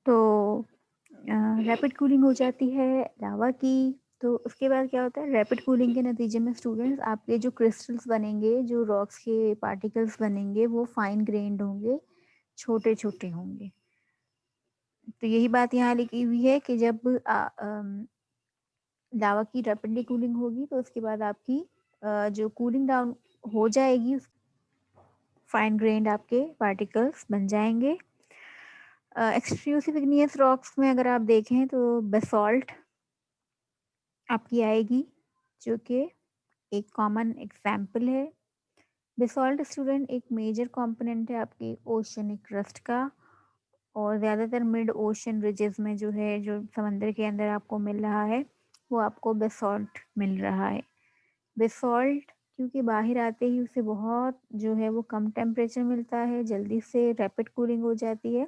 तो rapid cooling हो जाती है लावा की। तो उसके बाद क्या होता है, रैपिड कूलिंग के नतीजे में स्टूडेंट्स आपके जो क्रिस्टल्स बनेंगे, जो रॉक्स के पार्टिकल्स बनेंगे, वो फाइन ग्रेन्ड होंगे, छोटे छोटे होंगे। तो यही बात यहाँ लिखी हुई है कि जब लावा की रैपिडली कूलिंग होगी तो उसके बाद आपकी जो कूलिंग डाउन हो जाएगी, फाइन ग्रेन्ड आपके पार्टिकल्स बन जाएंगे। एक्सट्रूसिव इग्नियस रॉक्स में अगर आप देखें तो बेसॉल्ट आपकी आएगी, जो कि एक कॉमन एग्जाम्पल है। बेसॉल्ट स्टूडेंट एक मेजर कंपोनेंट है आपके ओशनिक क्रस्ट का, और ज़्यादातर मिड ओशन रिजेस में जो है, जो समंदर के अंदर आपको मिल रहा है, वो आपको बेसॉल्ट मिल रहा है। बेसॉल्ट क्योंकि बाहर आते ही उसे बहुत जो है वो कम टेम्परेचर मिलता है, जल्दी से रैपिड कूलिंग हो जाती है,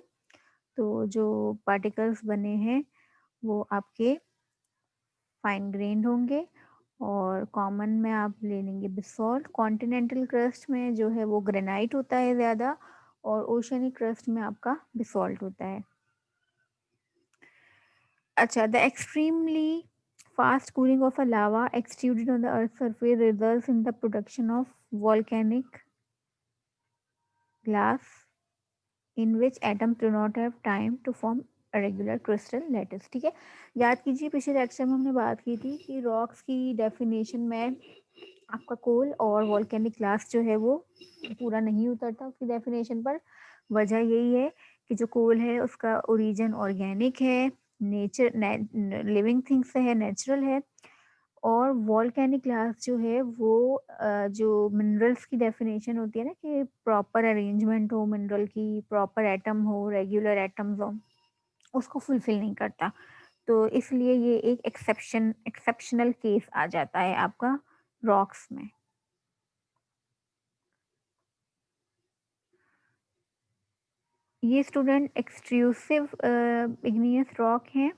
तो जो पार्टिकल्स बने हैं वो आपके फाइन ग्रेन्ड होंगे। और कॉमन में आप ले लेंगे बेसॉल्ट। कॉन्टिनेंटल क्रस्ट में जो है वो ग्रेनाइट होता है ज़्यादा, और ओशनिक क्रस्ट में आपका बेसॉल्ट होता है। अच्छा, the extremely fast cooling of a lava extruded on the earth's surface results in the production of volcanic glass in which atoms do not have time to form a regular crystal lattice। ठीक है, याद कीजिए पिछले lecture में हमने बात की थी कि रॉक्स की डेफिनेशन में आपका कोल और वॉल्केनिक ग्लास जो है वो पूरा नहीं उतरता उसकी डेफिनेशन पर। वजह यही है कि जो कोल है उसका ओरिजिन ऑर्गेनिक है, लिविंग थिंग्स से है, नेचुरल है। और वॉल्केनिक ग्लास जो है वो जो मिनरल्स की डेफिनेशन होती है ना, कि प्रॉपर अरेंजमेंट हो मिनरल की, प्रॉपर एटम हो, रेगुलर एटम्स हो, उसको फुलफिल नहीं करता। तो इसलिए ये एक एक्सेप्शनल केस आ जाता है आपका रॉक्स में। ये स्टूडेंट एक्सट्रूसिव इग्नियस रॉक हैं।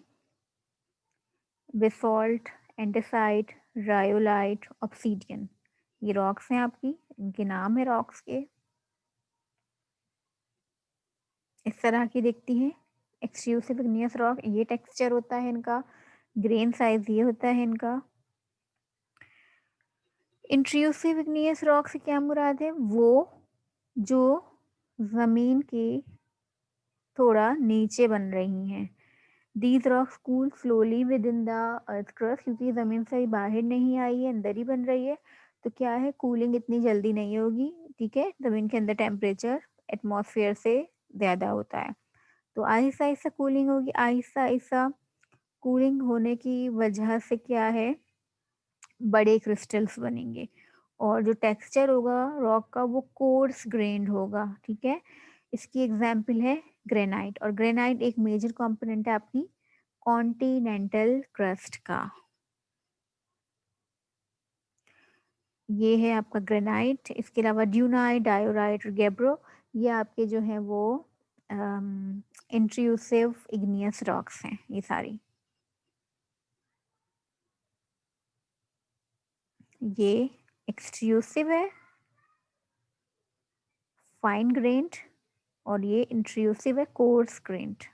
बेसॉल्ट, एंडेसाइट, रायोलाइट, ऑब्सीडियन, ये रॉक्स हैं आपकी, इनके नाम है रॉक्स के। इस तरह की दिखती है एक्सट्रूसिव इग्नियस रॉक, ये टेक्सचर होता है इनका, ग्रेन साइज ये होता है इनका। इंट्रूसिव इग्नियस रॉक से क्या मुराद है, वो जो जमीन के थोड़ा नीचे बन रही हैं। These rocks cool slowly with in the earth crust, क्योंकि ज़मीन से बाहर नहीं आई है, अंदर ही बन रही है, तो क्या है, कूलिंग इतनी जल्दी नहीं होगी। ठीक है, ज़मीन के अंदर टेम्परेचर एटमॉस्फेयर से ज़्यादा होता है, तो आहिस्ता आहिस्ता कूलिंग होगी। आहिस्ता आहिस्ता कूलिंग होने की वजह से क्या है, बड़े क्रिस्टल्स बनेंगे, और जो टेक्सचर होगा रॉक का वो कोर्स ग्रेन्ड होगा। ठीक है, इसकी एग्जाम्पल है ग्रेनाइट, और ग्रेनाइट एक मेजर कंपोनेंट है आपकी कॉन्टिनेंटल क्रस्ट का। ये है आपका ग्रेनाइट। इसके अलावा ड्यूनाइट, डायोराइट और गैब्रो, ये आपके जो है वो इंट्रूसिव इग्नियस रॉक्स हैं ये सारी। ये एक्सट्रूसिव है, फाइन ग्रेन्ड, और ये इंट्रूसिव है, कोर्स ग्रेन्ड।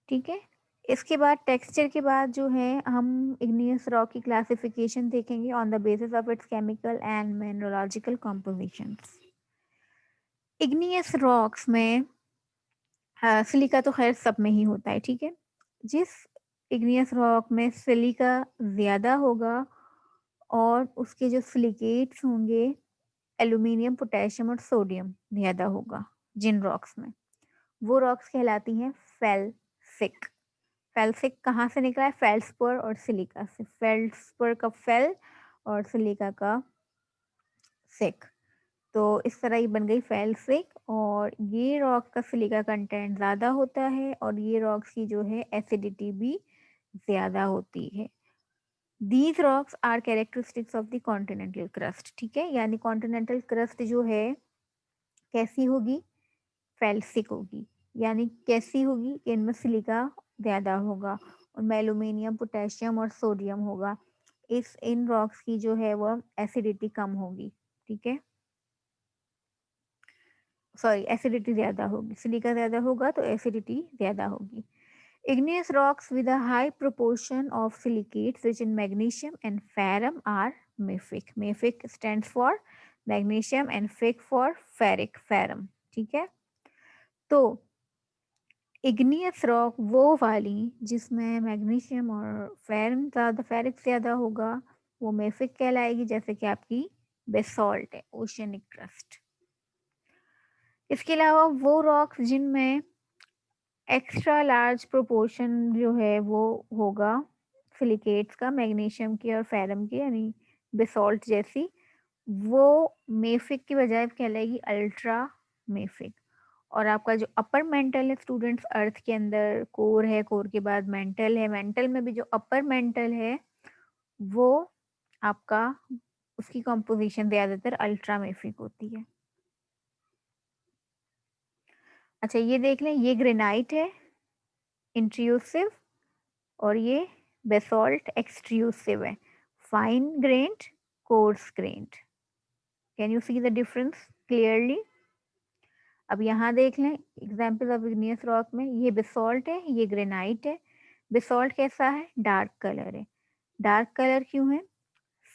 ठीक है, इसके बाद टेक्सचर के बाद जो है हम इग्नियस रॉक की क्लासिफिकेशन देखेंगे on the basis of its chemical and mineralogical compositions. Igneous rocks में सिलिका तो खैर सब में ही होता है। ठीक है, जिस इग्नियस रॉक में सिलिका ज़्यादा होगा और उसके जो सिलिकेट्स होंगे एल्यूमिनियम, पोटेशियम और सोडियम ज़्यादा होगा, जिन रॉक्स में, वो रॉक्स कहलाती हैं फेल्सिक। फेल्सिक कहाँ से निकला है, फेल्सपर और सिलिका से, फेल्सपर का फेल और सिलिका का सिक, तो इस तरह ये बन गई फेल्सिक। और ये रॉक का सिलिका कंटेंट ज़्यादा होता है, और ये रॉक्स की जो है एसिडिटी भी ज़्यादा होती है। These rocks are characteristics of the continental crust. ठीक है, यानी कॉन्टिनेंटल क्रस्ट जो है कैसी होगी, फेल्सिक होगी। यानी कैसी होगी कि इनमें सिलिका ज़्यादा होगा, उनमें एल्यूमिनियम, पोटेशियम और सोडियम होगा। इन रॉक्स की जो है वो एसिडिटी कम होगी। ठीक है, सॉरी एसिडिटी ज़्यादा होगी, सिलिका ज़्यादा होगा तो एसिडिटी ज़्यादा होगी। Igneous rocks with a high proportion of silicates rich in magnesium and ferrum are mafic. Mafic stands for magnesium and fic for ferric, ferrum. ठीक है, तो इग्नियस रॉक वो वाली जिसमें मैग्नीशियम और फेरम ज़्यादा, फेरिक ज़्यादा होगा, वो मेफिक कहलाएगी, जैसे कि आपकी बेसॉल्ट है, ओशियनिक क्रस्ट। इसके अलावा वो रॉक्स जिनमें एक्स्ट्रा लार्ज प्रोपोर्शन जो है वो होगा सिलिकेट्स का, मैग्नीशियम की और फेरम की, यानी बेसॉल्ट जैसी, वो मेफिक की बजाय कहलाएगी अल्ट्रा मेफिक। और आपका जो अपर मेंटल है स्टूडेंट्स, अर्थ के अंदर कोर है, कोर के बाद मेंटल है, मेंटल में भी जो अपर मेंटल है वो आपका, उसकी कंपोजिशन ज्यादातर अल्ट्रा मेफिक होती है। अच्छा ये देख लें, ये ग्रेनाइट है इंट्रूसिव और ये बेसॉल्ट एक्सट्रूसिव है, fine grand, course grand. Can you see the difference clearly? अब यहाँ देख लें एग्जाम्पल ऑफ इग्नियस रॉक में, ये बेसॉल्ट है, ये ग्रेनाइट है। बेसॉल्ट कैसा है? डार्क कलर है। डार्क कलर क्यों है?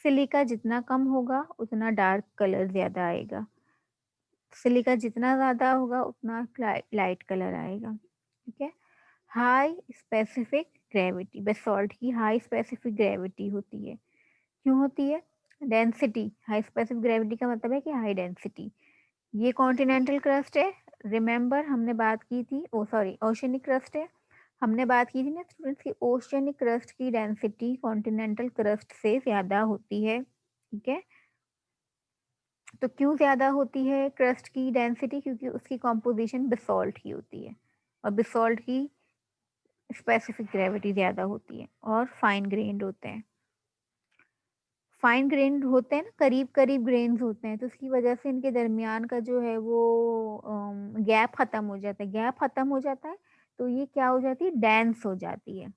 सिलिका जितना कम होगा उतना डार्क कलर ज्यादा आएगा, सिलिका जितना ज्यादा होगा उतना लाइट कलर आएगा। ठीक है। हाई स्पेसिफिक ग्रेविटी, बेसॉल्ट की हाई स्पेसिफिक ग्रेविटी होती है। क्यों होती है? डेंसिटी, हाई स्पेसिफिक ग्रेविटी का मतलब है कि हाई डेंसिटी। ये कॉन्टिनेंटल क्रस्ट है, रिमेंबर हमने बात की थी, ओ सॉरी ओशियनिक क्रस्ट है, हमने बात की थी ना स्टूडेंट्स की ओशियनिक क्रस्ट की डेंसिटी कॉन्टिनेंटल क्रस्ट से ज़्यादा होती है। ठीक है, तो क्यों ज़्यादा होती है क्रस्ट की डेंसिटी? क्योंकि उसकी कॉम्पोजिशन बेसॉल्ट की होती है और बेसॉल्ट की स्पेसिफिक ग्रेविटी ज़्यादा होती है और फाइन ग्रेन्ड होते हैं। फाइन ग्रेन्ड होते हैं ना, करीब करीब ग्रेन्स होते हैं, तो उसकी वजह से इनके दरमियान का जो है वो गैप खत्म हो जाता है। गैप खत्म हो जाता है तो ये क्या हो जाती है? डेंस हो जाती है।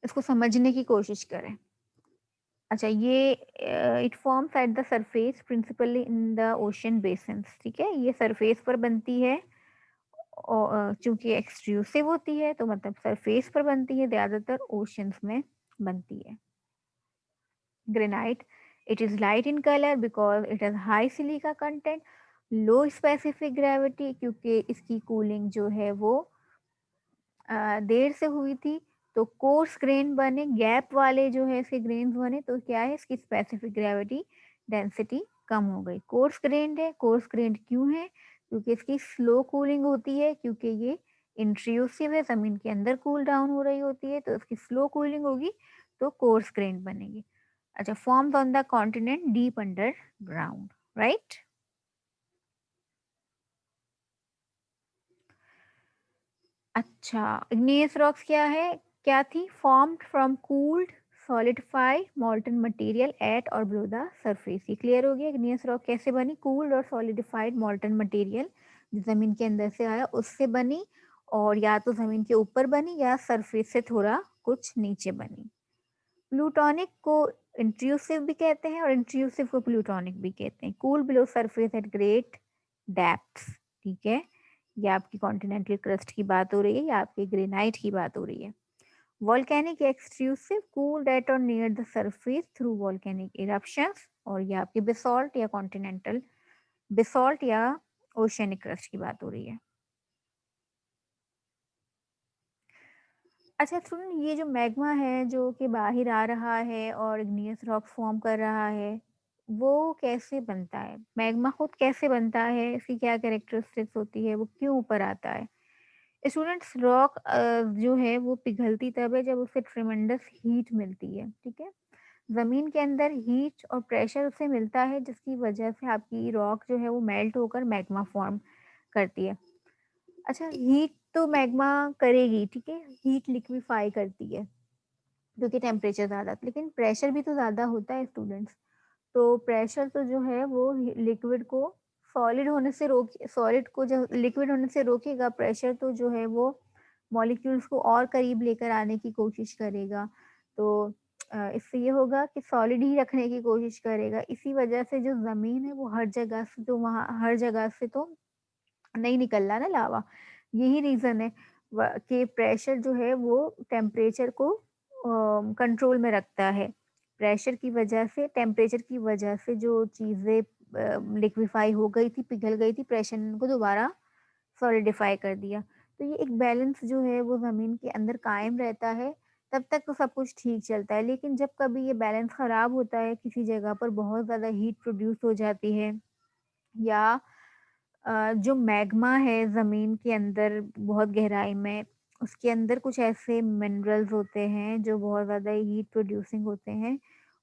इसको समझने की कोशिश करें। अच्छा ये it forms at the surface principally in the ocean basins. ठीक है, ये सरफेस पर बनती है और चूंकि एक्सट्रूसिव होती है तो मतलब सरफेस पर बनती है, ज़्यादातर ओशंस में बनती है। Granite, it is light in color because it has high silica content, low specific gravity क्योंकि इसकी कूलिंग जो है वो देर से हुई थी, तो कोर्स ग्रेन बने, गैप वाले जो है इसके ग्रेन्स बने, तो क्या है इसकी स्पेसिफिक ग्रेविटी डेंसिटी कम हो गई। कोर्स ग्रेन्ड है, कोर्स ग्रेन्ड क्यों है? क्योंकि इसकी स्लो कूलिंग होती है, क्योंकि ये इंट्रूसिव है, जमीन के अंदर कूल डाउन हो रही होती है, तो इसकी स्लो कूलिंग होगी तो कोर्स ग्रेन्ड बनेगी। अच्छा, forms on the continent deep under ground, right. अच्छा, इग्नियस रॉक्स क्या है, क्या थी? Formed from cooled solidified मॉल्टन material at और बिलो द सरफेस। ये क्लियर हो गया इग्नियस रॉक कैसे बनी? कूल्ड और सॉलिडिफाइड मॉल्टन मटेरियल जो जमीन के अंदर से आया उससे बनी, और या तो जमीन के ऊपर बनी या सरफेस से थोड़ा कुछ नीचे बनी। प्लूटोनिक को इंट्रूसिव भी कहते हैं और इंट्रूसिव को प्लूटोनिक भी कहते हैं। Cool below surface at great depths. ठीक है, ये आपकी कॉन्टिनेंटल क्रस्ट की बात हो रही है या आपके ग्रेनाइट की बात हो रही है। वॉल्केनिक एक्सट्रूसिव कूल्ड एट और near the surface through volcanic eruptions, और ये आपके बेसॉल्ट या कॉन्टिनेंटल बेसॉल्ट या ओशियनिक क्रस्ट की बात हो रही है। अच्छा स्टूडेंट, ये जो मैग्मा है जो कि बाहर आ रहा है और इग्नियस रॉक फॉर्म कर रहा है, वो कैसे बनता है? मैग्मा खुद कैसे बनता है, इसकी क्या कैरेक्टरिस्टिक्स होती है, वो क्यों ऊपर आता है? स्टूडेंट्स, रॉक जो है वो पिघलती तब है जब उसे ट्रिमेंडस हीट मिलती है। ठीक है, जमीन के अंदर हीट और प्रेशर उसे मिलता है, जिसकी वजह से आपकी रॉक जो है वो मेल्ट होकर मैग्मा फॉर्म करती है। अच्छा, हीट तो मैग्मा करेगी, ठीक है, हीट लिक्विफाई करती है क्योंकि टेम्परेचर ज़्यादा, लेकिन प्रेशर भी तो ज़्यादा होता है स्टूडेंट्स। तो प्रेशर तो जो है वो लिक्विड को सॉलिड होने से रोक, सॉलिड को जब लिक्विड होने से रोकेगा, प्रेशर तो जो है वो मॉलिक्यूल्स को और करीब लेकर आने की कोशिश करेगा। तो इससे ये होगा कि सॉलिड ही रखने की कोशिश करेगा। इसी वजह से जो ज़मीन है वो हर जगह से तो नहीं निकल रहा ना लावा। यही रीज़न है कि प्रेशर जो है वो टेम्परेचर को कंट्रोल में रखता है। प्रेशर की वजह से टेम्परेचर की वजह से जो चीज़ें लिक्विफ़ाई हो गई थी, पिघल गई थी, प्रेशर ने उनको दोबारा सॉलिडिफ़ाई कर दिया। तो ये एक बैलेंस जो है वो ज़मीन के अंदर कायम रहता है, तब तक तो सब कुछ ठीक चलता है। लेकिन जब कभी ये बैलेंस ख़राब होता है, किसी जगह पर बहुत ज़्यादा हीट प्रोड्यूस हो जाती है या जो मैग्मा है ज़मीन के अंदर बहुत गहराई में, उसके अंदर कुछ ऐसे मिनरल्स होते हैं जो बहुत ज़्यादा हीट प्रोड्यूसिंग होते हैं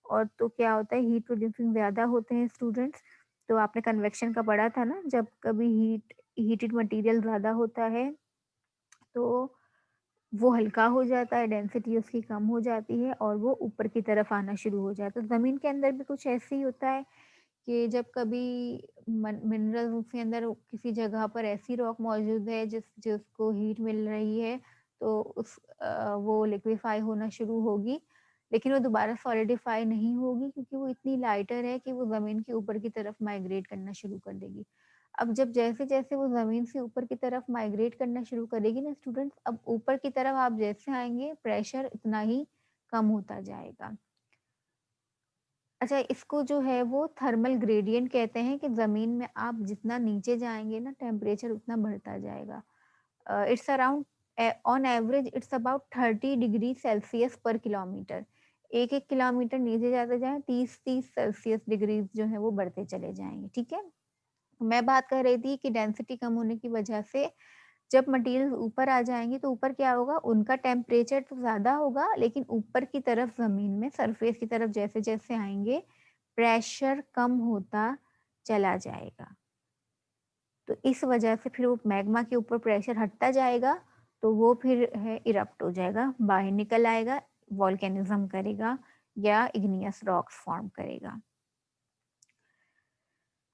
और तो क्या होता है हीट प्रोड्यूसिंग ज़्यादा होते हैं स्टूडेंट्स, तो आपने कन्वेक्शन का पढ़ा था ना जब कभी हीटेड मटेरियल ज़्यादा होता है, तो वो हल्का हो जाता है, डेंसिटी उसकी कम हो जाती है और वो ऊपर की तरफ आना शुरू हो जाता है। तो ज़मीन के अंदर भी कुछ ऐसे ही होता है कि जब कभी मिनरल्स उसके अंदर किसी जगह पर ऐसी रॉक मौजूद है जिसको हीट मिल रही है तो वो लिक्विफाई होना शुरू होगी, लेकिन वो दोबारा सॉलिडिफाई नहीं होगी क्योंकि वो इतनी लाइटर है कि वो ज़मीन के ऊपर की तरफ माइग्रेट करना शुरू कर देगी। अब जब जैसे-जैसे वो ज़मीन से ऊपर की तरफ माइग्रेट करना शुरू करेगी ना स्टूडेंट्स, अब ऊपर की तरफ आप जैसे आएँगे प्रेशर उतना ही कम होता जाएगा। अच्छा, इसको जो है वो थर्मल ग्रेडिएंट कहते हैं कि ज़मीन में आप जितना नीचे जाएँगे ना टेम्परेचर उतना बढ़ता जाएगा। It's around on average it's about 30 degree Celsius पर किलोमीटर। 1-1 किलोमीटर नीचे जाते जाएँ 30-30 सेल्सियस डिग्रीज़ जो है वो बढ़ते चले जाएँगे, ठीक है? मैं बात कर रही थी कि डेंसिटी कम होने की वजह से जब मटीरियल ऊपर आ जाएँगे तो ऊपर क्या होगा, उनका टेम्परेचर तो ज़्यादा होगा लेकिन ऊपर की तरफ ज़मीन में सरफेस की तरफ जैसे-जैसे आएँगे, प्रेशर कम होता चला जाएगा। तो इस वजह से फिर वो मैग्मा के ऊपर प्रेशर हटता जाएगा, तो वो फिर है इरप्ट हो जाएगा, बाहर निकल आएगा, वोल्केनिज़्म करेगा या इग्नियस रॉक्स फॉर्म करेगा।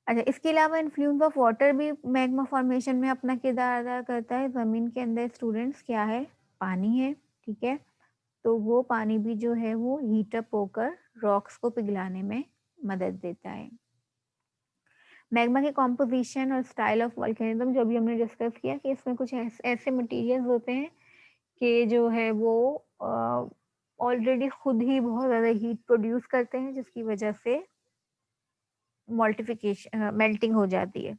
अच्छा, इसके अलावा इन्फ्लुएंस ऑफ वाटर भी मैग्मा फॉर्मेशन में अपना किरदार अदा करता है। ज़मीन के अंदर स्टूडेंट्स क्या है? पानी है, ठीक है? तो वो पानी भी जो है वो हीट अप होकर रॉक्स को पिघलाने में मदद देता है। मैग्मा के कॉम्पोजिशन और स्टाइल ऑफ वोल्केनिज्म जो अभी हमने डिस्कस किया कि इसमें कुछ ऐसे मटेरियल्स होते हैं कि जो है वो ऑलरेडी खुद ही बहुत ज़्यादा हीट प्रोड्यूस करते हैं जिसकी वजह से मेल्टिंग हो जाती है।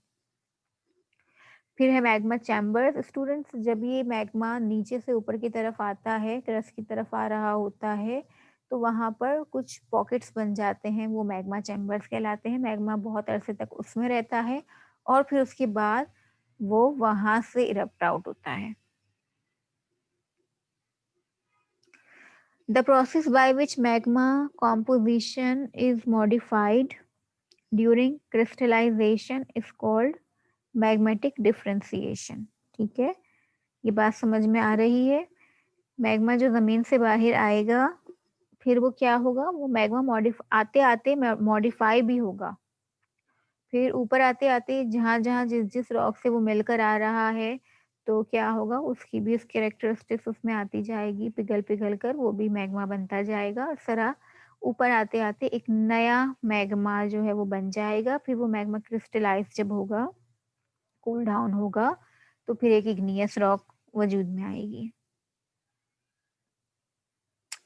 फिर है मैग्मा चैम्बर्स स्टूडेंट्स, जब ये मैग्मा नीचे से ऊपर की तरफ आता है, क्रस्ट की तरफ आ रहा होता है, तो वहाँ पर कुछ पॉकेट्स बन जाते हैं, वो मैग्मा चैम्बर्स कहलाते हैं। मैग्मा बहुत अरसे तक उसमें रहता है और फिर उसके बाद वो वहाँ से इरप्ट आउट होता है। The process by which magma composition is modified during crystallization is called magmatic differentiation. ठीक है, ये बात समझ में आ रही है? मैग्मा जो ज़मीन से बाहर आएगा, फिर वो क्या होगा, वो मैग्मा आते-आते मॉडिफाई भी होगा। फिर ऊपर आते-आते जहाँ-जहाँ, जिस-जिस रॉक से वो मिलकर आ रहा है, तो क्या होगा, उसकी भी उस कैरेक्टरिस्टिक्स उसमें आती जाएगी, पिघल-पिघल कर वो भी मैग्मा बनता जाएगा। इस तरह ऊपर आते-आते एक नया मैग्मा जो है वो बन जाएगा। फिर वो मैग्मा क्रिस्टलाइज़ जब होगा, कूल डाउन होगा, तो फिर एक इग्नियस रॉक वजूद में आएगी।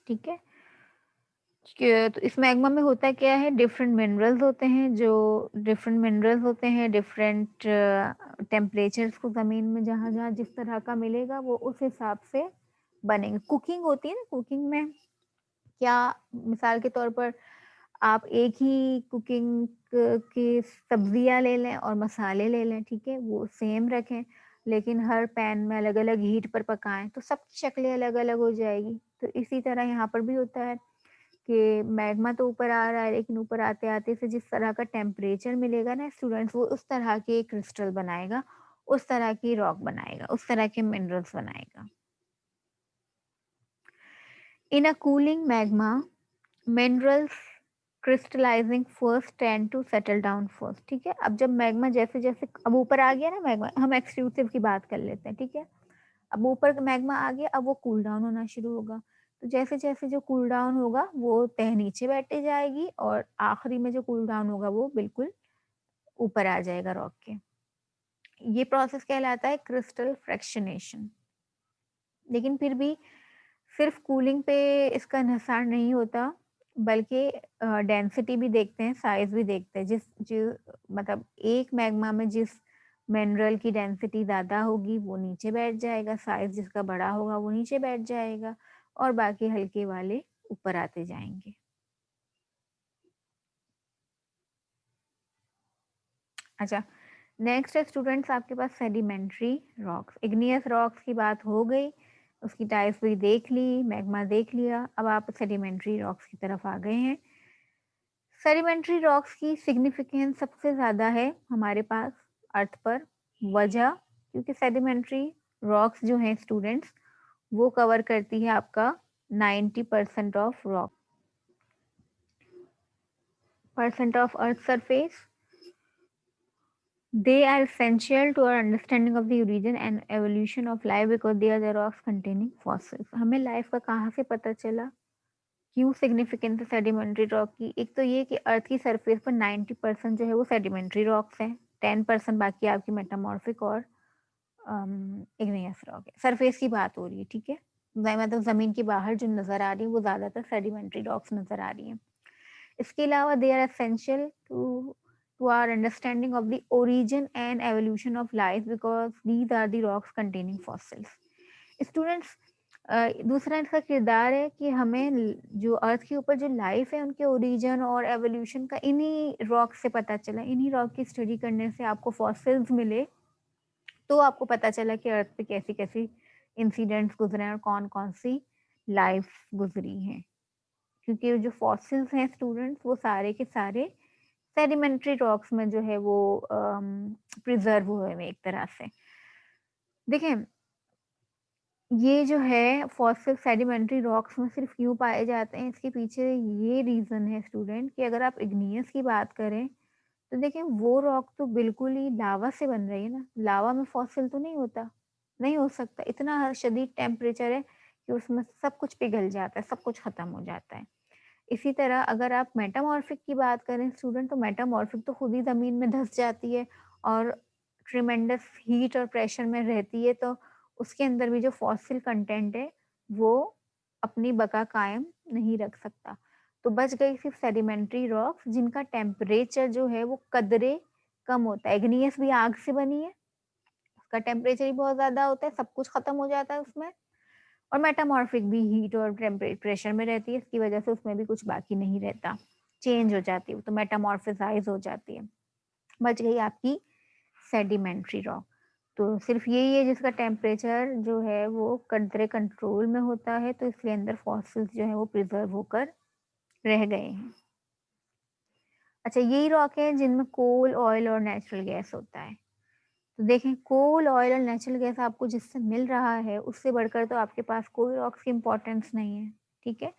ठीक है? तो इस मैग्मा में होता क्या है, डिफरेंट मिनरल्स होते हैं, डिफरेंट टेम्परेचर्स को ज़मीन में जहाँ-जहाँ जिस तरह का मिलेगा वो उस हिसाब से बनेंगे। कुकिंग होती है ना, कुकिंग में क्या, मिसाल के तौर पर आप एक ही कुकिंग की सब्जियाँ ले लें और मसाले ले लें, ठीक है? वो सेम रखें, लेकिन हर पैन में अलग-अलग हीट पर पकाएँ, तो सबकी शक्लें अलग-अलग हो जाएगी। तो इसी तरह यहाँ पर भी होता है कि मैग्मा तो ऊपर आ रहा है, लेकिन ऊपर आते-आते इसे जिस तरह का टेम्परेचर मिलेगा ना स्टूडेंट्स, वो उस तरह के क्रिस्टल बनाएगा, उस तरह की रॉक बनाएगा, उस तरह के मिनरल्स बनाएगा। In a cooling magma, minerals crystallizing first tend to settle down first. ठीक है, अब जब मैग्मा जैसे-जैसे अब ऊपर आ गया ना मैग्मा, हम एक्सक्लूसिव की बात कर लेते हैं, ठीक है? अब ऊपर मैग्मा आ गया, अब वो कूल डाउन होना शुरू होगा। तो जैसे जैसे जो कूल डाउन होगा वो तह नीचे बैठती जाएगी और आखिरी में जो कूल डाउन होगा वो बिल्कुल ऊपर आ जाएगा रॉक के। ये प्रोसेस कहलाता है क्रिस्टल फ्रैक्शनेशन। लेकिन फिर भी सिर्फ कूलिंग पे इसका इन्हिसार नहीं होता, बल्कि डेंसिटी भी देखते हैं, साइज भी देखते हैं। मतलब एक मैग्मा में जिस मिनरल की डेंसिटी ज़्यादा होगी वो नीचे बैठ जाएगा, साइज जिसका बड़ा होगा वो नीचे बैठ जाएगा और बाकी हल्के वाले ऊपर आते जाएंगे। अच्छा, नेक्स्ट है स्टूडेंट्स आपके पास सेडिमेंट्री रॉक्स। इग्नियस रॉक्स की बात हो गई, उसकी टाइप्स भी देख ली, मैग्मा देख लिया, अब आप सेडिमेंट्री रॉक्स की तरफ आ गए हैं। सेडिमेंट्री रॉक्स की सिग्निफिकेंस सबसे ज़्यादा है हमारे पास अर्थ पर। वजह, क्योंकि सेडिमेंट्री रॉक्स जो हैं स्टूडेंट्स वो कवर करती है आपका 90% of rock percent of earth surface. They are essential to our understanding of the origin and evolution of life because they are the rocks containing fossils. हमें लाइफ का कहाँ से पता चला, क्यों सिग्निफिकेंस है सेडिमेंट्री रॉक की? एक तो ये कि अर्थ की सरफेस पर 90% जो है वो सेडिमेंट्री रॉक्स है, 10% बाकी आपकी मेटामॉर्फिक और इग्नियस रॉक है। सरफेस की बात हो रही है, ठीक है। मतलब जमीन के बाहर जो नजर आ रही है वो ज्यादातर सेडिमेंट्री रॉक्स नजर आ रही है। इसके अलावा they are essential to our understanding of the origin and evolution of life because these are the rocks containing fossils. Students, दूसरा इसका किरदार है कि हमें जो अर्थ के ऊपर जो लाइफ है उनके ओरिजिन और एवोल्यूशन का इन्हीं रॉक से पता चला। इन्हीं रॉक की स्टडी करने से आपको फॉसिल्स मिले, तो आपको पता चला कि अर्थ पे कैसी कैसी इंसिडेंट्स गुजरे हैं और कौन कौन सी लाइफ गुजरी हैं। क्योंकि जो फॉसिल्स हैं स्टूडेंट्स वो सारे के सारे सेडिमेंट्री रॉक्स में जो है वो प्रिजर्व हुए हैं एक तरह से। देखें, ये जो है फॉसिल सेडिमेंट्री रॉक्स में सिर्फ क्यों पाए जाते हैं, इसके पीछे ये रीजन है स्टूडेंट कि अगर आप इग्नियस की बात करें तो देखें वो रॉक तो बिल्कुल ही लावा से बन रही है ना। लावा में फॉसिल तो नहीं होता, नहीं हो सकता। इतना शदीद टेम्परेचर है कि उसमें सब कुछ पिघल जाता है, सब कुछ खत्म हो जाता है। इसी तरह अगर आप मेटामॉर्फिक की बात करें स्टूडेंट, तो मेटामॉर्फिक तो खुद ही ज़मीन में धँस जाती है और ट्रिमेंडस हीट और प्रेशर में रहती है, तो उसके अंदर भी जो फॉसिल कंटेंट है वो अपनी बका कायम नहीं रख सकता। तो बच गई सिर्फ सेडिमेंट्री रॉक्स जिनका टेम्परेचर जो है वो कदरे कम होता है। इग्नियस भी आग से बनी है, उसका टेम्परेचर ही बहुत ज़्यादा होता है, सब कुछ खत्म हो जाता है उसमें। और मेटामॉर्फिक भी हीट और प्रेशर में रहती है, इसकी वजह से उसमें भी कुछ बाकी नहीं रहता, चेंज हो जाती है, तो मेटामॉर्फिसाइज हो जाती है। बच गई आपकी सेडिमेंट्री रॉक। तो सिर्फ यही है जिसका टेम्परेचर जो है वो कंट्रे कंट्रोल में होता है, तो इसलिए अंदर फॉसिल्स जो है वो प्रिजर्व होकर रह गए हैं। अच्छा, यही रॉक है जिनमें कोल, ऑयल और नेचुरल गैस होता है। तो देखें, कोल, ऑयल और नेचुरल गैस आपको जिससे मिल रहा है उससे बढ़कर तो आपके पास कोई रॉक्स की इम्पोर्टेंस नहीं है, ठीक है।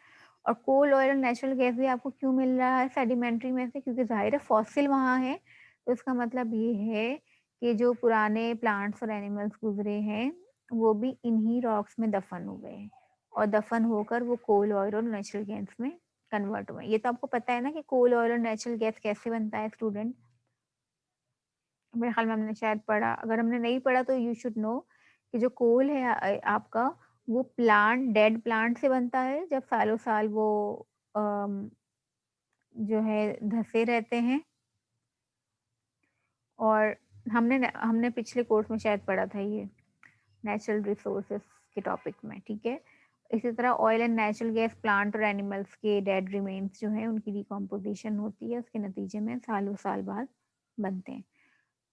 और कोल, ऑयल और नेचुरल गैस भी आपको क्यों मिल रहा है सेडिमेंट्री में से? क्योंकि जाहिर है फॉसिल वहाँ है, तो इसका मतलब ये है कि जो पुराने प्लांट्स और एनिमल्स गुजरे हैं वो भी इन्हीं रॉक्स में दफन हुए हैं और दफन होकर वो कोल, ऑयल और नेचुरल गैस में कन्वर्ट हुए। ये तो आपको पता है ना कि कोल, ऑयल और नेचुरल गैस कैसे बनता है स्टूडेंट? मेरे ख्याल में हमने शायद पढ़ा, अगर हमने नहीं पढ़ा तो यू शुड नो कि जो कोल है आपका, वो डेड प्लांट से बनता है जब सालों साल वो अम, जो है धसे रहते हैं। और हमने पिछले कोर्स में शायद पढ़ा था ये नेचुरल रिसोर्सेस के टॉपिक में, ठीक है। इसी तरह oil and natural gas plant और एनिमल्स के डेड रिमेन्स जो है उनकी डिकम्पोजिशन होती है, उसके नतीजे में सालों साल बाद बनते हैं।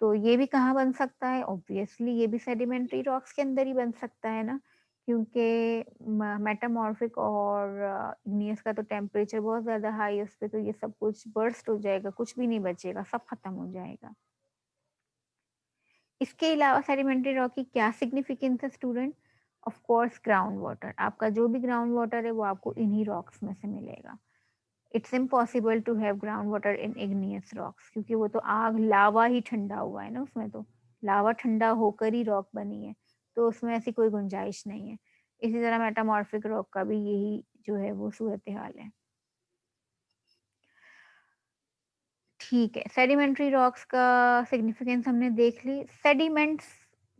तो ये भी कहाँ बन सकता है? ऑब्वियसली ये भी सेडिमेंट्री रॉक्स के अंदर ही बन सकता है ना, क्योंकि मेटामॉर्फिक और इग्नियस का तो टेम्परेचर बहुत ज़्यादा हाई है उस पे, तो ये सब कुछ बर्स्ट हो जाएगा, कुछ भी नहीं बचेगा, सब खत्म हो जाएगा। इसके अलावा सेडिमेंट्री रॉक की क्या सिग्निफिकेंस है student? Of course ground water. आपका जो भी ग्राउंड वाटर है वो आपको इन्हीं रॉक्स में से मिलेगा। It's impossible to have ground water in igneous rocks, क्योंकि वो तो आग, लावा ही ठंडा हुआ है ना, उसमें तो लावा ठंडा होकर ही रॉक बनी है, तो उसमें ऐसी कोई गुंजाइश नहीं है। इसी तरह मेटामॉर्फिक रॉक का भी यही जो है वो सूरत हाल है। ठीक है, सेडिमेंट्री रॉक्स का सिग्निफिकेंस हमने देख ली। सेडिमेंट्स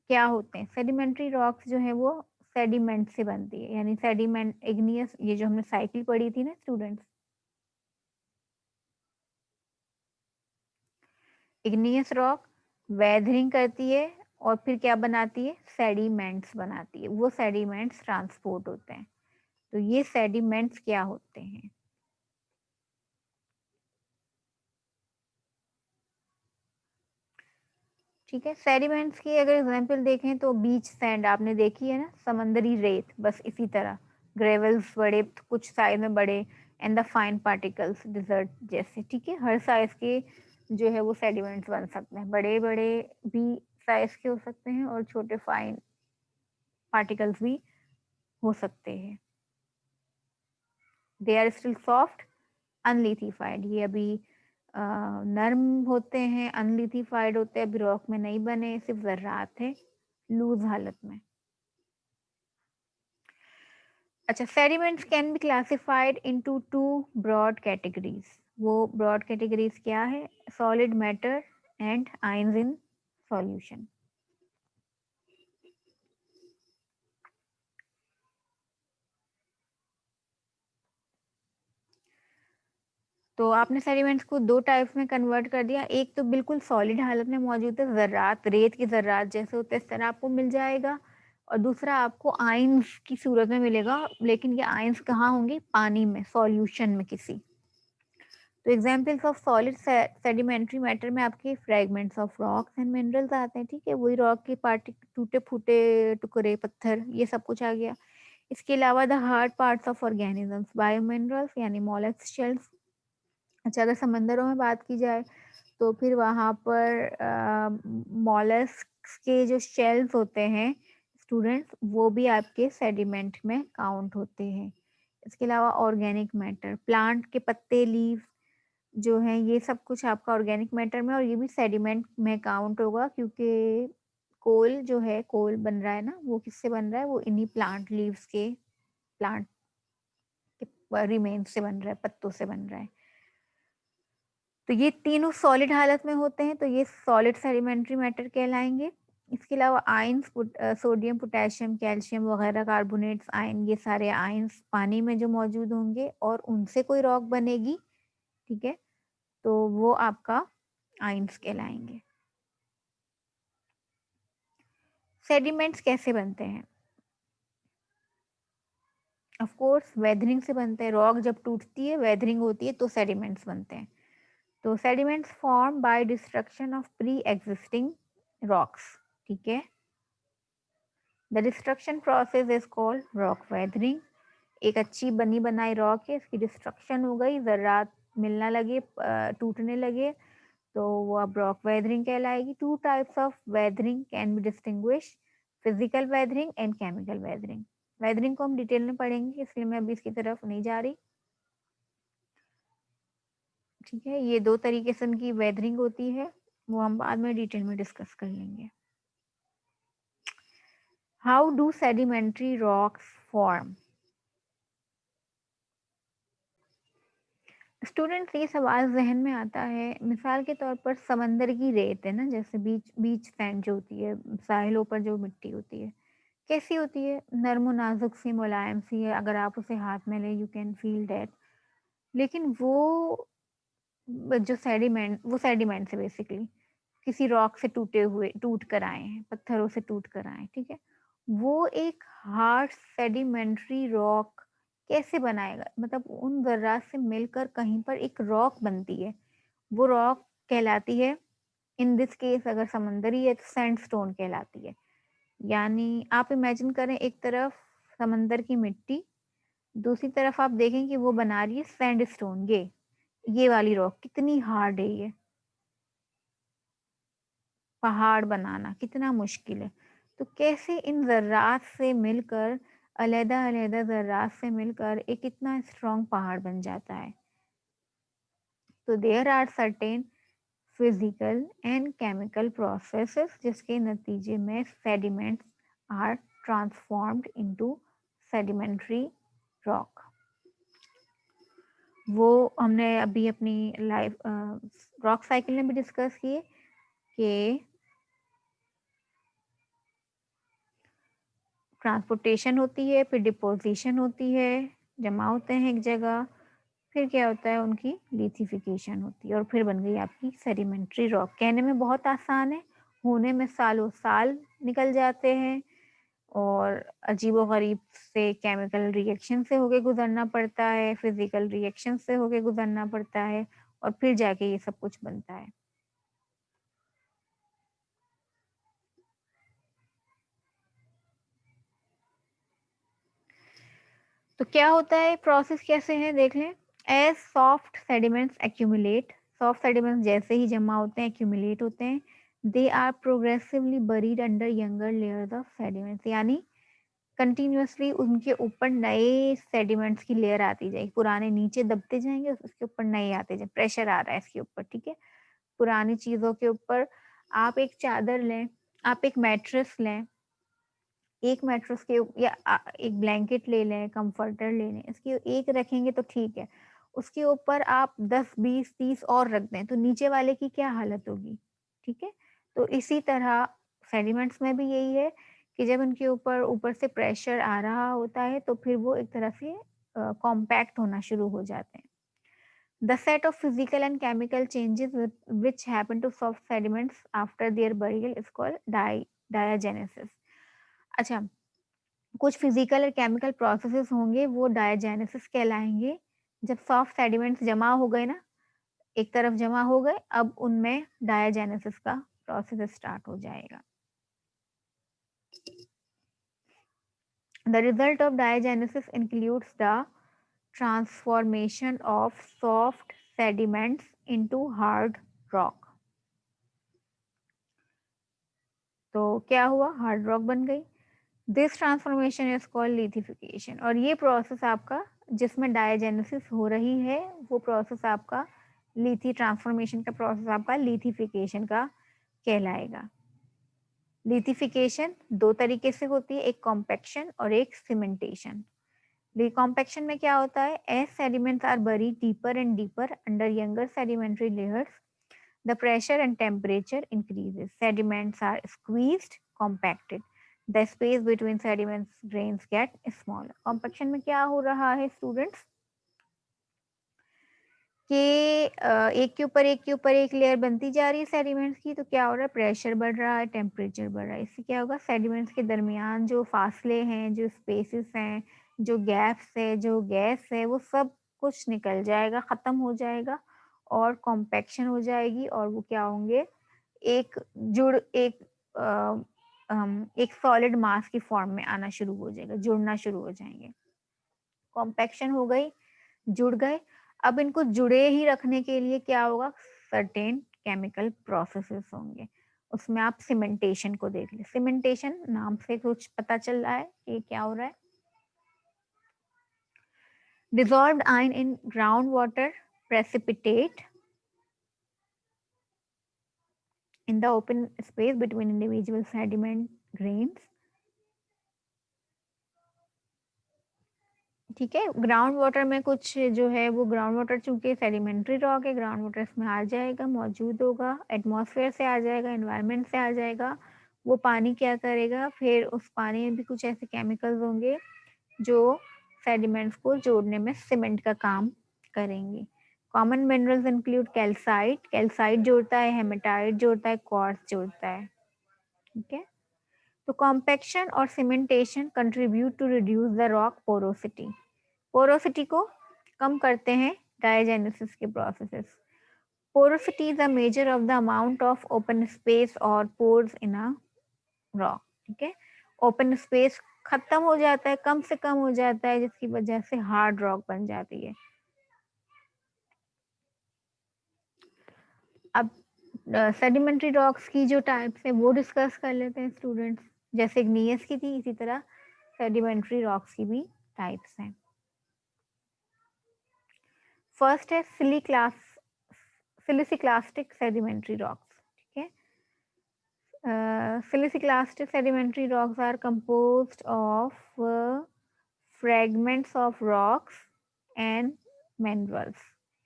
क्या होते हैं? सेडिमेंट्री रॉक्स जो है वो सेडिमेंट से बनती है, यानी सेडिमेंट इग्नियस, ये जो हमने साइकिल पढ़ी थी ना स्टूडेंट्स, इग्नियस रॉक वेदरिंग करती है और फिर क्या बनाती है? सेडिमेंट्स बनाती है। वो सेडिमेंट्स ट्रांसपोर्ट होते हैं। तो ये सेडिमेंट्स क्या होते हैं? ठीक है, सेडिमेंट्स की अगर एग्जांपल देखें तो बीच सैंड आपने देखी है ना, समंदरी रेत, बस इसी तरह ग्रेवल्स बड़े, कुछ साइज में बड़े, and the fine particles desert जैसे। ठीक है, हर साइज के जो है वो सेडिमेंट्स बन सकते हैं, बड़े बड़े भी साइज के हो सकते हैं और छोटे फाइन पार्टिकल्स भी हो सकते हैं। दे आर स्टिल सॉफ्ट अनलिथिफाइड, ये अभी नर्म होते हैं, अनलिथिफाइड होते हैं, अभी रॉक में नहीं बने, सिर्फ जर्रात है लूज हालत में। अच्छा, sediments can be classified into two broad categories. वो ब्रॉड कैटेगरीज क्या है? Solid matter and ions in solution. तो आपने सेडिमेंट्स को दो टाइप्स में कन्वर्ट कर दिया। एक तो बिल्कुल सॉलिड हालत में मौजूद है, जर्रात, रेत के जर्रात जैसे होते हैं, इस तरह आपको मिल जाएगा। और दूसरा आपको आयंस की सूरत में मिलेगा, लेकिन ये आयंस कहाँ होंगे? पानी में, सॉल्यूशन में किसी। तो examples of solid sedimentary matter में आपके fragments of rocks and minerals आते हैं। ठीक है, वही रॉक के पार्टी, टूटे फूटे टुकड़े, पत्थर, ये सब कुछ आ गया। इसके अलावा the hard parts of organisms, bio minerals यानी मोलस्क शेल्स। अच्छा, अगर समंदरों में बात की जाए तो फिर वहाँ पर मॉलस्क के जो शेल्स होते हैं स्टूडेंट्स, वो भी आपके सेडिमेंट में काउंट होते हैं। इसके अलावा ऑर्गेनिक मैटर, प्लांट के पत्ते, लीव्स जो हैं, ये सब कुछ आपका ऑर्गेनिक मैटर में, और ये भी सेडिमेंट में काउंट होगा, क्योंकि कोल जो है, कोल बन रहा है ना, वो किससे बन रहा है? वो इन्हीं प्लांट लीव्स के, प्लांट के रिमेन से बन रहा है, पत्तों से बन रहा है। तो ये तीनों सॉलिड हालत में होते हैं, तो ये सॉलिड सेडिमेंट्री मैटर कहलाएंगे। इसके अलावा आयंस, सोडियम, पोटेशियम, कैल्शियम वगैरह, कार्बोनेट्स, आयन, ये सारे आयंस पानी में जो मौजूद होंगे और उनसे कोई रॉक बनेगी, ठीक है, तो वो आपका आयंस कहलाएंगे। सेडिमेंट्स कैसे बनते हैं? ऑफ कोर्स वेदरिंग से बनते हैं। रॉक जब टूटती है, वेदरिंग होती है, तो सेडिमेंट्स बनते हैं। तो sediments form by destruction of pre existing rocks. ठीक है, the destruction process is called rock weathering. एक अच्छी बनी बनाई रॉक है, इसकी डिस्ट्रक्शन हो गई, जर्रात मिलना लगे, टूटने लगे, तो वो अब रॉक वेदरिंग कहलाएगी। Two types of weathering can be distinguish, physical weathering and chemical weathering. Weathering को हम डिटेल में पढ़ेंगे, इसलिए मैं अभी इसकी तरफ नहीं जा रही। ठीक है, ये दो तरीके से उनकी वेदरिंग होती है, वो हम बाद में डिटेल में डिस्कस कर लेंगे। How do sedimentary rocks form? Students, ये सवाल जहन में आता है, मिसाल के तौर पर समंदर की रेत है ना, जैसे बीच बीच सैंड जो होती है, साहिलों पर जो मिट्टी होती है, कैसी होती है? नर्म और नाजुक सी, मुलायम सी है, अगर आप उसे हाथ में ले, यू कैन फील दैट। लेकिन वो जो सेडिमेंट, वो सेडिमेंट से बेसिकली किसी रॉक से टूट कर आए हैं, पत्थरों से टूट कर आए हैं, ठीक है। वो एक हार्ड सेडिमेंट्री रॉक कैसे बनाएगा? मतलब उन जर्रात से मिलकर कहीं पर एक रॉक बनती है, वो रॉक कहलाती है, इन दिस केस अगर समंदरी है तो सैंडस्टोन कहलाती है। यानी आप इमेजिन करें, एक तरफ समंदर की मिट्टी, दूसरी तरफ आप देखें कि वो बना रही है सैंडस्टोन, ये वाली रॉक कितनी हार्ड है, ये पहाड़ बनाना कितना मुश्किल है। तो कैसे इन ज़र्रात से मिलकर, अलग-अलग ज़र्रात से मिलकर एक इतना स्ट्रॉन्ग पहाड़ बन जाता है? तो there are certain physical and chemical processes जिसके नतीजे में sediments are transformed into sedimentary rock. वो हमने अभी अपनी लाइफ रॉक साइकिल में भी डिस्कस किए कि ट्रांसपोर्टेशन होती है, फिर डिपोजिशन होती है, जमा होते हैं एक जगह, फिर क्या होता है उनकी लिथिफिकेशन होती है और फिर बन गई आपकी सेडिमेंट्री रॉक। कहने में बहुत आसान है, होने में सालों साल निकल जाते हैं और अजीबोगरीब से केमिकल रिएक्शन से होके गुजरना पड़ता है, फिजिकल रिएक्शन से होके गुजरना पड़ता है और फिर जाके ये सब कुछ बनता है। तो क्या होता है, प्रोसेस कैसे है देख लें। As soft sediments accumulate, soft sediments जैसे ही जमा होते हैं, एक्यूमुलेट होते हैं, they are progressively buried under younger layers of sediments, यानी कंटिन्यूअसली उनके ऊपर नए सेडिमेंट्स की लेयर आती जाएगी, पुराने नीचे दबते जाएंगे, उसके ऊपर नए आते जाएंगे, प्रेशर आ रहा है इसके ऊपर, ठीक है। पुरानी चीजों के ऊपर आप एक चादर लें, आप एक मैट्रेस लें, एक मैट्रेस के या एक ब्लैंकेट ले लें, कंफर्टर ले लें, इसकी एक रखेंगे तो ठीक है, उसके ऊपर आप 10 20 30 और रख दें तो नीचे वाले की क्या हालत होगी, ठीक है। तो इसी तरह सेडिमेंट्स में भी यही है कि जब उनके ऊपर ऊपर से प्रेशर आ रहा होता है तो फिर वो एक तरह से कॉम्पैक्ट होना शुरू हो जाते हैं। The set of physical and chemical changes which happen to soft sediments after their burial is called diagenesis. अच्छा, कुछ फिजिकल और केमिकल प्रोसेसेस होंगे वो डायजेनेसिस कहलाएंगे। जब सॉफ्ट सेडिमेंट्स जमा हो गए ना, एक तरफ जमा हो गए, अब उनमें डायजेनेसिस का प्रोसेस स्टार्ट हो जाएगा। The result of diagenesis includes the transformation of soft sediments into hard rock. तो क्या हुआ, हार्ड रॉक बन गई। This transformation is called lithification, और ये प्रोसेस आपका जिसमें डायजेनेसिस हो रही है वो प्रोसेस आपका लिथी ट्रांसफॉर्मेशन का प्रोसेस आपका लिथिफिकेशन का कहलाएगा। लिथिफिकेशन दो तरीके से होती है, एक कॉम्पैक्शन और एक सीमेंटेशन। कॉम्पैक्शन में क्या होता है, as sediments are buried deeper and deeper under younger sedimentary layers, the pressure and temperature increases, sediments are squeezed, compacted, the space between sediments grains get smaller. compaction में क्या हो रहा है स्टूडेंट्स कि एक के ऊपर एक के ऊपर एक लेयर बनती जा रही है सेडिमेंट्स की, तो क्या हो रहा है, प्रेशर बढ़ रहा है, टेम्परेचर बढ़ रहा है। इससे क्या होगा, सेडिमेंट्स के दरमियान जो फासले हैं, जो स्पेसेस हैं, जो गैप्स है, जो गैस है, वो सब कुछ निकल जाएगा, खत्म हो जाएगा और कॉम्पैक्शन हो जाएगी और वो क्या होंगे, एक जुड़ एक एक सॉलिड मास की फॉर्म में आना शुरू हो जाएगा, जुड़ना शुरू हो जाएंगे। कॉम्पैक्शन हो गई, जुड़ गए। अब इनको जुड़े ही रखने के लिए क्या होगा, सर्टेन केमिकल प्रोसेसेस होंगे। उसमें आप सीमेंटेशन को देख ले, सीमेंटेशन नाम से कुछ पता चल रहा है कि क्या हो रहा है। dissolved iron in groundwater precipitate in the open space between individual sediment grains, ठीक है। ग्राउंड वाटर में कुछ जो है वो ग्राउंड वाटर चूंकि सेडिमेंट्री रॉक है, ग्राउंड वाटर इसमें आ जाएगा, मौजूद होगा, एटमॉस्फेयर से आ जाएगा, एनवायरनमेंट से आ जाएगा। वो पानी क्या करेगा, फिर उस पानी में भी कुछ ऐसे केमिकल्स होंगे जो सेडिमेंट्स को जोड़ने में सीमेंट का काम करेंगे। Common minerals include calcite, calcite जोड़ता है, हेमेटाइट जोड़ता है, क्वार्ट्ज जोड़ता है, ठीक है। तो कॉम्पैक्शन और cementation contribute to reduce the rock porosity, porosity को कम करते हैं डायजेनेसिस के processes. Porosity is a measure of the amount of open space और पोर्स इन अ रॉक, ठीक है। ओपन स्पेस खत्म हो जाता है, कम से कम हो जाता है, जिसकी वजह से हार्ड रॉक बन जाती है। अब सेडिमेंट्री रॉक्स की जो टाइप्स है वो डिस्कस कर लेते हैं स्टूडेंट्स। जैसे इग्नियस की थी, इसी तरह सेडिमेंट्री रॉक्स की भी टाइप्स हैं। फर्स्ट है सिलिसिक्लास्टिक सेडिमेंट्री रॉक्स, ठीक है। Siliciclastic sedimentary rocks are composed of fragments of rocks and minerals,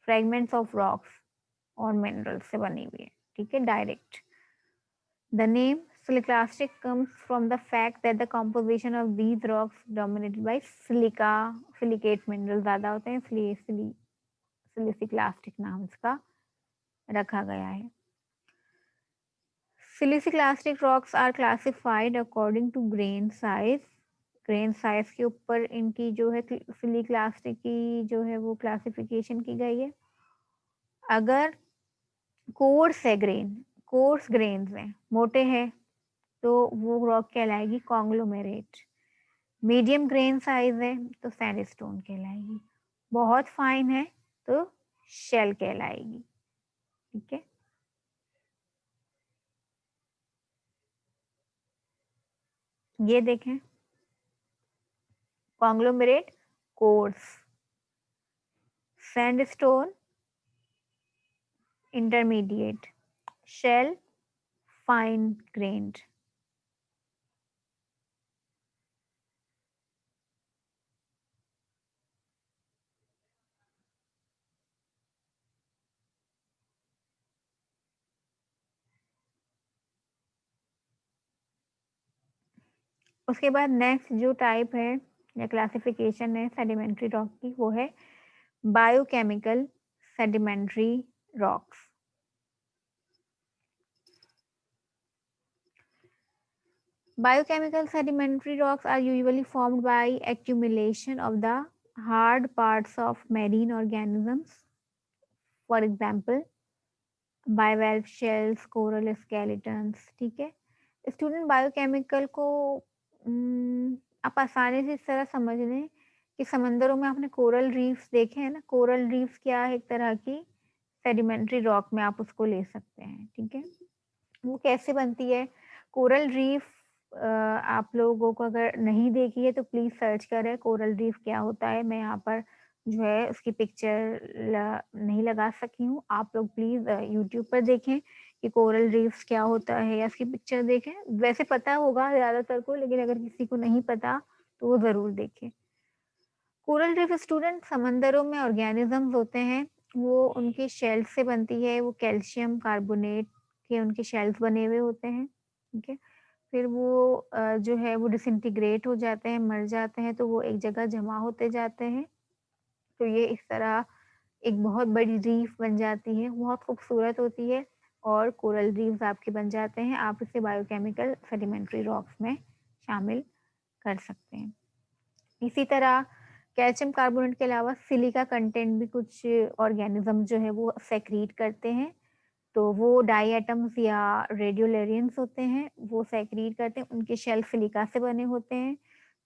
fragments of rocks और मिनरल्स से बनी हुई है, ठीक है, direct. The name siliclastic comes from the fact that the composition of these rocks dominated by silica, silicate minerals ज्यादा होते हैं, इसलिए siliclastic नाम इसका रखा गया है। siliclastic rocks are classified according to grain size, grain size के ऊपर इनकी जो है सिलिक्लास्टिक की जो है वो क्लासिफिकेशन की गई है। अगर कोर्स है ग्रेन, कोर्स ग्रेन्स हैं, मोटे हैं, तो वो रॉक कहलाएगी कॉन्ग्लोमेरेट। मीडियम ग्रेन साइज है तो सैंडस्टोन कहलाएगी। बहुत फाइन है तो शेल कहलाएगी, ठीक है। ये देखें, conglomerate coarse, sandstone intermediate, shale fine grained. उसके बाद नेक्स्ट जो टाइप है या क्लासिफिकेशन है सेडिमेंट्री रॉक की, वो है biochemical sedimentary rocks. Biochemical sedimentary rocks are usually formed by accumulation of the hard parts of marine organisms, for example, bivalve shells, coral skeletons, ठीक है। स्टूडेंट बायोकेमिकल को आप आसानी से इस तरह समझ लें कि समंदरों में आपने कोरल रीफ्स देखे हैं ना, कोरल रीफ्स क्या है, एक तरह की सेडिमेंट्री रॉक में आप उसको ले सकते हैं, ठीक है। वो कैसे बनती है कोरल रीफ, आप लोगों को अगर नहीं देखी है तो प्लीज सर्च करें कोरल रीफ क्या होता है। मैं यहाँ पर जो है उसकी पिक्चर नहीं लगा सकी हूँ, आप लोग प्लीज यूट्यूब पर देखें कि कोरल रीफ क्या होता है या उसकी पिक्चर देखें। वैसे पता होगा ज्यादातर को, लेकिन अगर किसी को नहीं पता तो वो जरूर देखें। कोरल रीफ स्टूडेंट समंदरों में ऑर्गेनिजम्स होते हैं, वो उनके शेल्स से बनती है, वो कैल्शियम कार्बोनेट के उनके शेल्स बने हुए होते हैं, ठीक है। फिर वो जो है वो डिसइंटीग्रेट हो जाते हैं, मर जाते हैं, तो वो एक जगह जमा होते जाते हैं, तो ये इस तरह एक बहुत बड़ी रीफ बन जाती है, बहुत खूबसूरत होती है और कोरल रीफ्स आपके बन जाते हैं। आप इसे बायोकेमिकल सेडिमेंट्री रॉक्स में शामिल कर सकते हैं। इसी तरह कैल्शियम कार्बोनेट के अलावा सिलिका कंटेंट भी कुछ ऑर्गेनिज्म जो है वो सेक्रीट करते हैं, तो वो डाई एटम्स या रेडियोलेरियंस होते हैं, वो सेक्रीट करते हैं, उनके शेल सिलिका से बने होते हैं।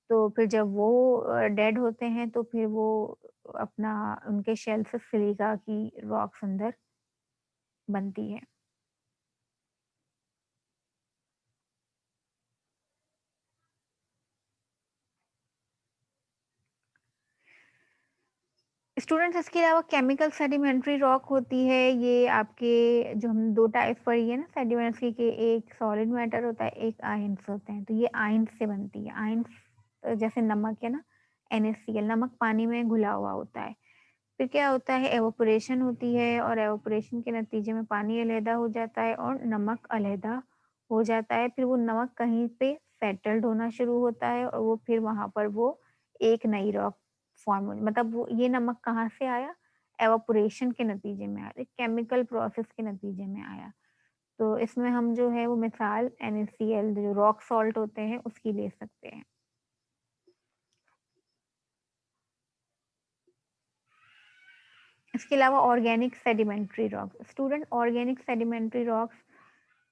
तो फिर जब वो डेड होते हैं तो फिर वो अपना उनके शेल से सिलिका की रॉक्स अंदर बनती है। स्टूडेंट्स इसके अलावा केमिकल सेडिमेंट्री रॉक होती है, ये आपके जो हम दो टाइप पढ़ी है ना सेडिमेंट्स की, कि एक सॉलिड मैटर होता है, एक आयंस होते हैं, तो ये आयंस से बनती है। आयंस जैसे नमक है ना, NaCl, नमक पानी में घुला हुआ होता है, फिर क्या होता है एवोपोरेशन होती है, और एवोपोरेशन के नतीजे में पानी अलहदा हो जाता है और नमक अलहदा हो जाता है। फिर वो नमक कहीं पे सेटल्ड होना शुरू होता है और वो फिर वहां पर वो एक नई रॉक फॉर्म हो, मतलब वो ये नमक कहाँ से आया, एवोपोरेशन के नतीजे में आया, एक केमिकल प्रोसेस के नतीजे में आया। तो इसमें हम जो है वो मिसाल NaCl जो रॉक सॉल्ट होते हैं उसकी ले सकते हैं। इसके अलावा organic sedimentary rocks, student organic sedimentary rocks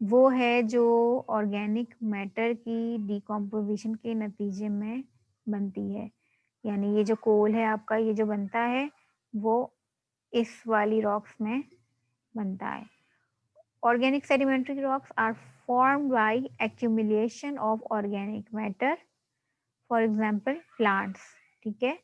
वो है जो ऑर्गेनिक मैटर की डिकम्पोजिशन के नतीजे में बनती है, यानी ये जो कोल है आपका, ये जो बनता है वो इस वाली रॉक्स में बनता है। Organic sedimentary rocks are formed by accumulation of organic matter, for example plants, ठीक है।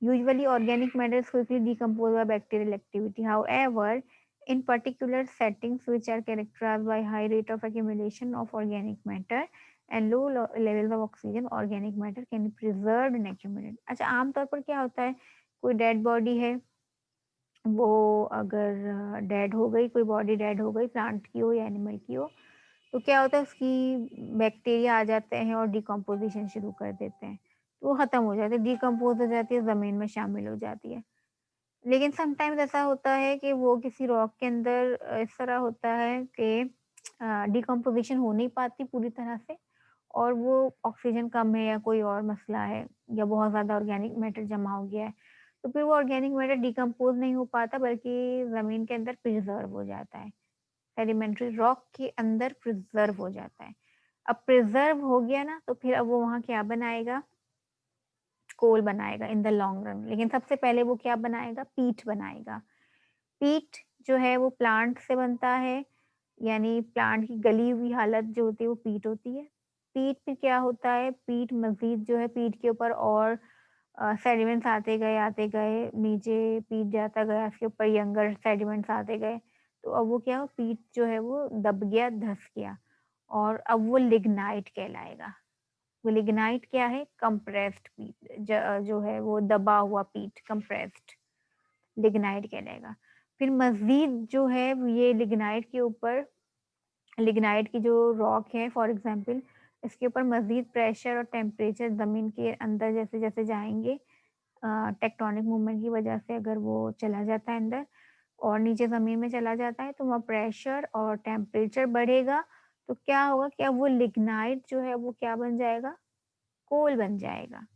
Usually organic matter is quickly decomposed by bacterial activity. However, in particular settings which are characterized by high rate of accumulation of organic matter and low levels of oxygen, organic matter can be preserved and accumulated. अच्छा, आमतौर पर क्या होता है, कोई dead body है, वो अगर डेड हो गई, कोई बॉडी डेड हो गई, प्लांट की हो या एनिमल की हो, तो क्या होता है, उसकी बैक्टीरिया आ जाते हैं और डिकम्पोजिशन शुरू कर देते हैं, तो वो खत्म हो जाती है, डिकम्पोज हो जाती है, ज़मीन में शामिल हो जाती है। लेकिन समटाइम्स ऐसा होता है कि वो किसी रॉक के अंदर इस तरह होता है कि डिकम्पोजिशन हो नहीं पाती पूरी तरह से, और वो ऑक्सीजन कम है या कोई और मसला है, या बहुत ज़्यादा ऑर्गेनिक मैटर जमा हो गया है, तो फिर वो ऑर्गेनिक मैटर डिकम्पोज नहीं हो पाता, बल्कि ज़मीन के अंदर प्रिजर्व हो जाता है, सेडिमेंट्री रॉक के अंदर प्रिजर्व हो जाता है। अब प्रिजर्व हो गया ना, तो फिर अब वो वहाँ क्या बनाएगा, कोल बनाएगा इन द लॉन्ग रन। लेकिन सबसे पहले वो क्या बनाएगा, पीट बनाएगा। पीट जो है वो प्लांट से बनता है, यानी प्लांट की गली हुई हालत जो होती है वो पीट होती है। पीट फिर क्या होता है, पीट मज़ीद जो है, पीट के ऊपर और सेडिमेंट्स आते गए, नीचे पीट जाता गया, उसके ऊपर यंगर सेडिमेंट्स आते गए, तो अब वो क्या हो, पीट जो है वो दब गया, धँस गया, और अब वो लिग्नाइट कहलाएगा। वो लिग्नाइट क्या है, कंप्रेस्ड पीट, जो है वो दबा हुआ पीट, कंप्रेस्ड लिग्नाइट कहलाएगा। फिर मज़ीद जो है ये लिग्नाइट के ऊपर, लिग्नाइट की जो रॉक है फॉर एग्जांपल, इसके ऊपर मज़ीद प्रेशर और टेम्परेचर ज़मीन के अंदर जैसे-जैसे जाएँगे, टेक्टोनिक मूवमेंट की वजह से अगर वो चला जाता है अंदर और नीचे ज़मीन में चला जाता है, तो वहाँ प्रेशर और टेम्परेचर बढ़ेगा, तो क्या होगा कि अब वो लिग्नाइट जो है वो क्या बन जाएगा, कोल बन जाएगा।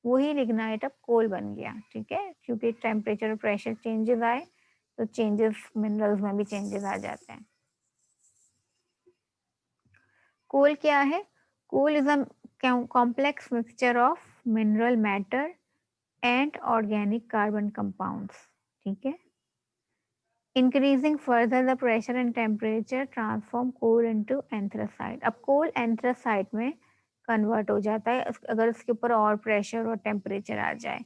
वही लिग्नाइट अब कोल बन गया, ठीक है? क्योंकि टेम्परेचर और प्रेशर चेंजेस आए, तो चेंजेस मिनरल्स में भी चेंजेस आ जाते हैं। कोल क्या है? Coal is a complex mixture of mineral matter and organic carbon compounds, ठीक है? Increasing further the pressure and temperature transform coal into anthracite. अब कोल एंथ्रासाइट में कन्वर्ट हो जाता है अगर इसके ऊपर और प्रेशर और टेम्परेचर आ जाए।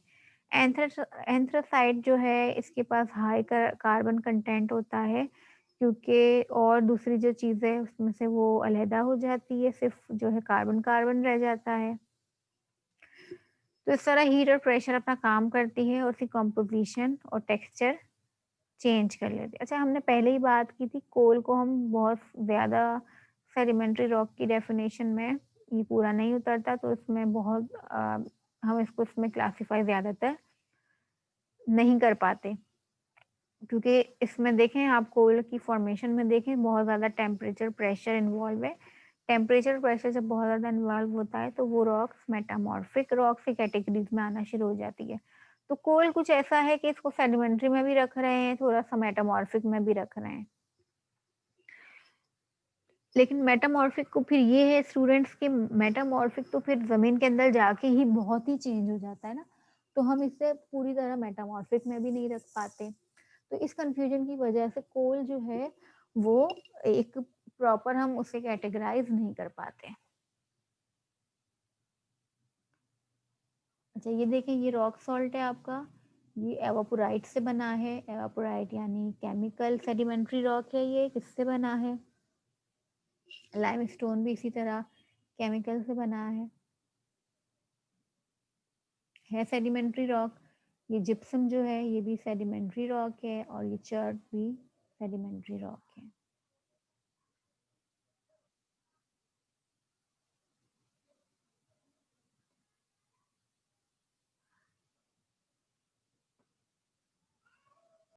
एंथ्रासाइट जो है इसके पास हाई कार्बन कंटेंट होता है, क्योंकि और दूसरी जो चीज़ है उसमें से वो अलहदा हो जाती है, सिर्फ जो है कार्बन कार्बन रह जाता है। तो इस तरह हीट और प्रेशर अपना काम करती है और उसकी कॉम्पोजिशन और टेक्सचर चेंज कर लेते। अच्छा, हमने पहले ही बात की थी, कोल को हम बहुत ज़्यादा सेडिमेंट्री रॉक की डेफिनेशन में ये पूरा नहीं उतरता, तो इसमें बहुत हम इसको इसमें क्लासिफाई ज़्यादातर नहीं कर पाते, क्योंकि इसमें देखें आप कोल की फॉर्मेशन में देखें, बहुत ज़्यादा टेम्परेचर प्रेशर इन्वॉल्व है। टेम्परेचर प्रेशर जब बहुत ज़्यादा इन्वॉल्व होता है, तो वो रॉक्स मेटामॉर्फिक रॉक्स की कैटेगरीज में आना शुरू हो जाती है। तो कोल कुछ ऐसा है कि इसको सेडिमेंट्री में भी रख रहे हैं, थोड़ा सा मेटामॉर्फिक में भी रख रहे हैं। लेकिन मेटामॉर्फिक को फिर ये है स्टूडेंट्स के, मेटामॉर्फिक तो फिर ज़मीन के अंदर जाके ही बहुत ही चेंज हो जाता है ना, तो हम इसे पूरी तरह मेटामॉर्फिक में भी नहीं रख पाते। तो इस कन्फ्यूजन की वजह से कोल जो है वो एक प्रॉपर हम उसे कैटेगराइज नहीं कर पाते। अच्छा, ये देखें, ये रॉक सॉल्ट है आपका, ये एवापोराइट से बना है। एवापोराइट यानी केमिकल सेडिमेंट्री रॉक है, ये किससे बना है? लाइमस्टोन भी इसी तरह केमिकल से बना है सेडिमेंट्री रॉक। ये जिप्सम जो है ये भी सेडिमेंट्री रॉक है, और ये चर्ट भी सेडिमेंट्री रॉक है।